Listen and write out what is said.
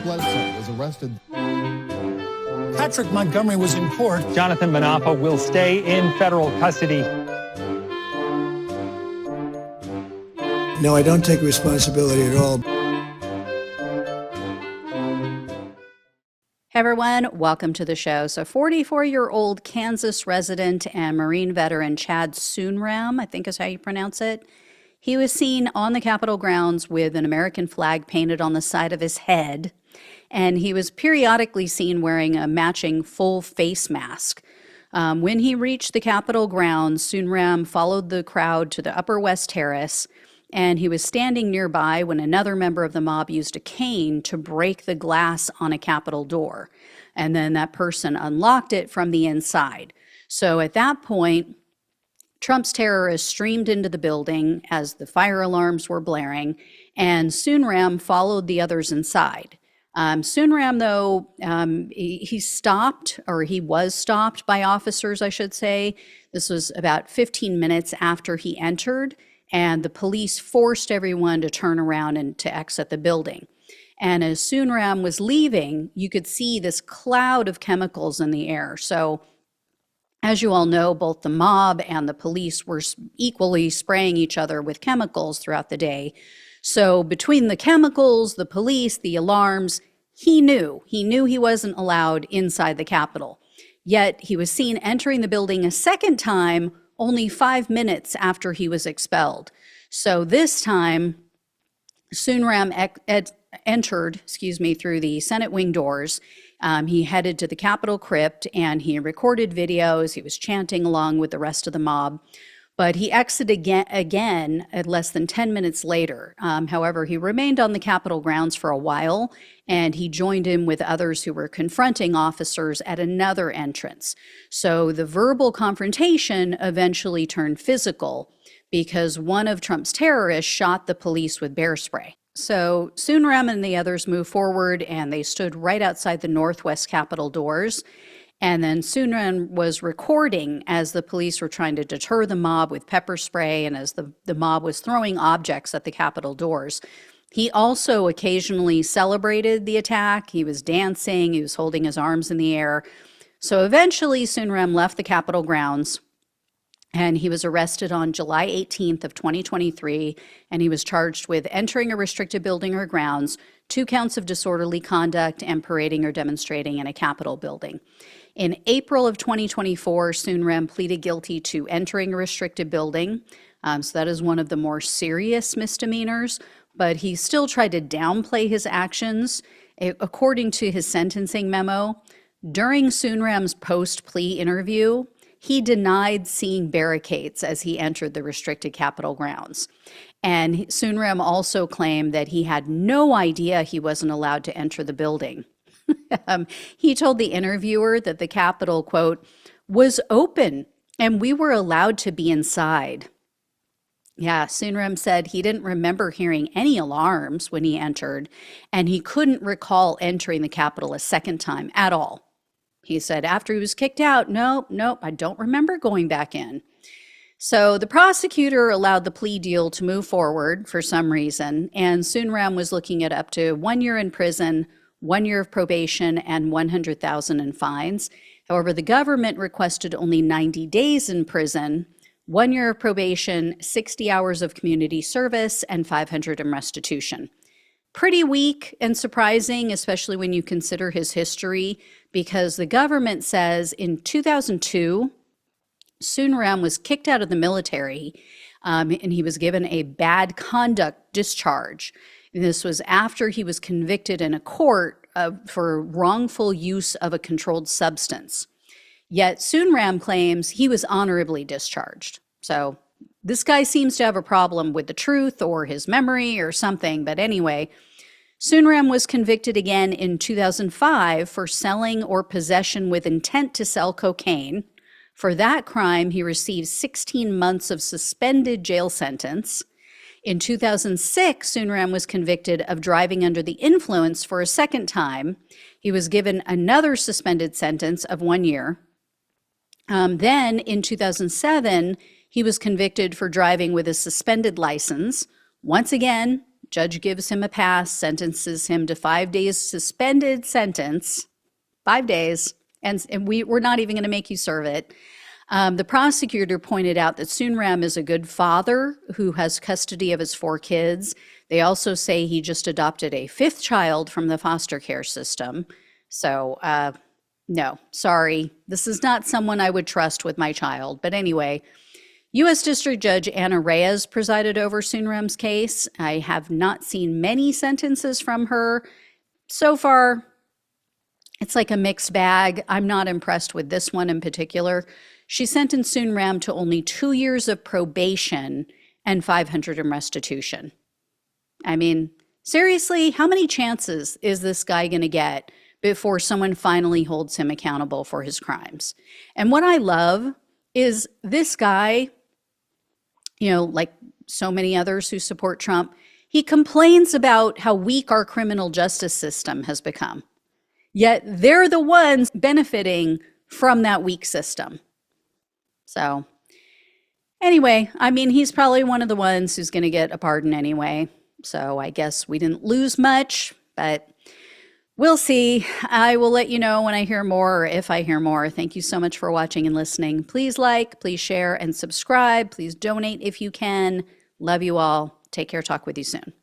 Bledsoe was arrested. Patrick Montgomery was in court. Jonathan Manapa will stay in federal custody. No, I don't take responsibility at all. Hey everyone, welcome to the show. So 44-year-old Kansas resident and Marine veteran Chad Suenram, I think is how you pronounce it. He was seen on the Capitol grounds with an American flag painted on the side of his head, and he was periodically seen wearing a matching full face mask. When he reached the Capitol grounds, Suenram followed the crowd to the Upper West Terrace, and he was standing nearby when another member of the mob used a cane to break the glass on a Capitol door. And then that person unlocked it from the inside. So at that point, Trump's terrorists streamed into the building as the fire alarms were blaring, and Suenram followed the others inside. Suenram, though, he was stopped by officers, I should say. This was about 15 minutes after he entered, and the police forced everyone to turn around and to exit the building. And as Suenram was leaving, you could see this cloud of chemicals in the air. So as you all know, both the mob and the police were equally spraying each other with chemicals throughout the day. So between the chemicals, the police, the alarms, he knew he wasn't allowed inside the Capitol. Yet he was seen entering the building a second time only 5 minutes after he was expelled. So this time, Suenram entered through the Senate wing doors. He headed to the Capitol crypt and he recorded videos. He was chanting along with the rest of the mob. But he exited again at less than 10 minutes later. However, he remained on the Capitol grounds for a while, and he joined in with others who were confronting officers at another entrance. So the verbal confrontation eventually turned physical because one of Trump's terrorists shot the police with bear spray. So Suenram and the others moved forward, and they stood right outside the Northwest Capitol doors. And then Suenram was recording as the police were trying to deter the mob with pepper spray and as the mob was throwing objects at the Capitol doors. He also occasionally celebrated the attack. He was dancing. He was holding his arms in the air. So eventually Suenram left the Capitol grounds, and he was arrested on July 18th of 2023, and he was charged with entering a restricted building or grounds, 2 counts of disorderly conduct, and parading or demonstrating in a Capitol building. In April of 2024, Suenram pleaded guilty to entering a restricted building. So that is one of the more serious misdemeanors, but he still tried to downplay his actions. According to his sentencing memo, during Suenram's post-plea interview, he denied seeing barricades as he entered the restricted Capitol grounds. And Suenram also claimed that he had no idea he wasn't allowed to enter the building. He told the interviewer that the Capitol, quote, was open and we were allowed to be inside. Yeah, Suenram said he didn't remember hearing any alarms when he entered, and he couldn't recall entering the Capitol a second time at all. He said after he was kicked out, nope, I don't remember going back in. So the prosecutor allowed the plea deal to move forward for some reason, and Suenram was looking at up to 1 year in prison, 1 year of probation, and $100,000 in fines. However, the government requested only 90 days in prison, 1 year of probation, 60 hours of community service, and $500 in restitution. Pretty weak and surprising, especially when you consider his history, because the government says in 2002, Suenram was kicked out of the military, and he was given a bad conduct discharge. And this was after he was convicted in a court for wrongful use of a controlled substance. Yet Suenram claims he was honorably discharged. So this guy seems to have a problem with the truth or his memory or something. But anyway, Suenram was convicted again in 2005 for selling or possession with intent to sell cocaine. For that crime, he received 16 months of suspended jail sentence. In 2006, Suenram was convicted of driving under the influence for a second time. He was given another suspended sentence of 1 year. Then in 2007, he was convicted for driving with a suspended license. Once again, Judge gives him a pass, sentences him to 5 days suspended sentence, 5 days, and we're not even going to make you serve it. The prosecutor pointed out that Suenram is a good father who has custody of his 4 kids. They also say he just adopted a 5th child from the foster care system. So, no, sorry. This is not someone I would trust with my child. But anyway, U.S. District Judge Anna Reyes presided over Suenram's case. I have not seen many sentences from her. So far, it's like a mixed bag. I'm not impressed with this one in particular. She sentenced Suenram to only 2 years of probation and $500 in restitution. I mean, seriously, how many chances is this guy going to get before someone finally holds him accountable for his crimes? And what I love is this guy, you know, like so many others who support Trump, he complains about how weak our criminal justice system has become. Yet they're the ones benefiting from that weak system. So anyway, I mean, he's probably one of the ones who's going to get a pardon anyway. So I guess we didn't lose much, but we'll see. I will let you know when I hear more or if I hear more. Thank you so much for watching and listening. Please like, please share, and subscribe. Please donate if you can. Love you all. Take care. Talk with you soon.